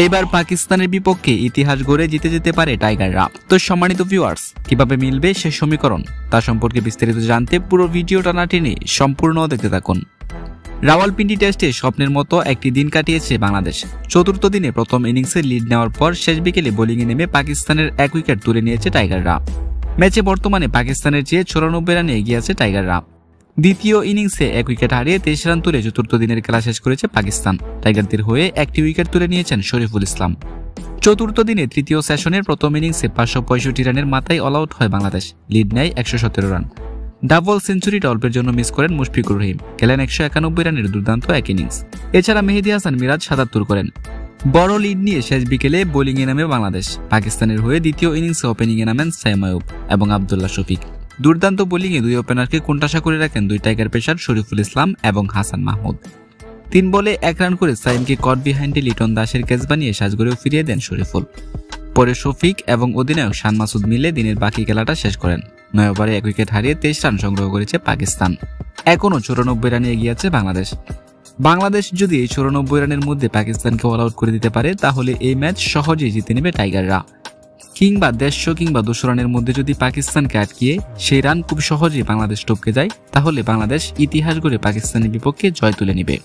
এবার পাকিস্তানের বিপক্ষে ইতিহাস গড়ে জিতে যেতে পারে টাইগাররা। তো সম্মানিত ভিউয়ার্স, কিভাবে মিলবে সে সমীকরণ তা সম্পর্কে বিস্তারিত জানতে পুরো ভিডিওটা না টেনে সম্পূর্ণ দেখতে থাকুন। রাওয়ালপিন্ডি টেস্টে স্বপ্নের মতো একটি দিন কাটিয়েছে বাংলাদেশ। চতুর্থ দিনে প্রথম ইনিংসে লিড নেওয়ার পর শেষ বিকেলে বোলিংয়ে নেমে পাকিস্তানের 1 উইকেট তুলে নিয়েছে টাইগাররা। ম্যাচে বর্তমানে পাকিস্তানের চেয়ে 94 রানে এগিয়ে আছে টাইগাররা। দ্বিতীয় ইনিংসে 1 উইকেট হারিয়ে 23 রান তুলে চতুর্থ দিনের খেলা শেষ করেছে পাকিস্তান। টাইগারদের হয়ে একটি উইকেট তুলে নিয়েছেন শরীফুল ইসলাম। চতুর্থ দিনে তৃতীয় সেশনের প্রথম ইনিংসে 565 রানের মাথায় অল আউট হয় বাংলাদেশ। লিড নেয় 117 রান। ডাবল সেঞ্চুরিটা অল্পের জন্য মিস করেন মুশফিকুর রহিম। খেলেন 191 রানের দুর্দান্ত এক ইনিংস। এছাড়া মেহেদী হাসান মিরাজ 77 করেন। বড় লিড নিয়ে শেষ বিকেলে বোলিংয়ে নামে বাংলাদেশ। পাকিস্তানের হয়ে দ্বিতীয় ইনিংসে ওপেনিংয়ে নামেন সাইম আইয়ুব এবং আব্দুল্লাহ শফিক। দুর্দান্ত বোলিংয়ে দুই ওপেনারকে কোণঠাসা করে রাখেন দুই টাইগার পেসার শরীফুল ইসলাম এবং হাসান মাহমুদ। 3 বলে 1 রান করে সাইমকে কট বিহাইন্ডে লিটন দাসের ক্যাচ বানিয়ে সাজগড়েও ফিরিয়ে দেন শরীফুল। পরে শফিক এবং অধিনায়ক শান মাসুদ মিলে দিনের বাকি খেলাটা শেষ করেন। 9 ওভারে 1 উইকেট হারিয়ে 23 রান সংগ্রহ করেছে পাকিস্তান। এখনও 94 রানে এগিয়ে আছে বাংলাদেশ। বাংলাদেশ যদি এই 94 রানের মধ্যে পাকিস্তানকে অল আউট করে দিতে পারে তাহলে এই ম্যাচ সহজেই জিতে নেবে টাইগাররা। কিংবা 150 কিংবা 200 রানের মধ্যে যদি পাকিস্তানকে আটকিয়ে সেই রান খুব সহজেই বাংলাদেশ টপকে যায় তাহলে বাংলাদেশ ইতিহাস গড়ে পাকিস্তানের বিপক্ষে জয় তুলে নেবে।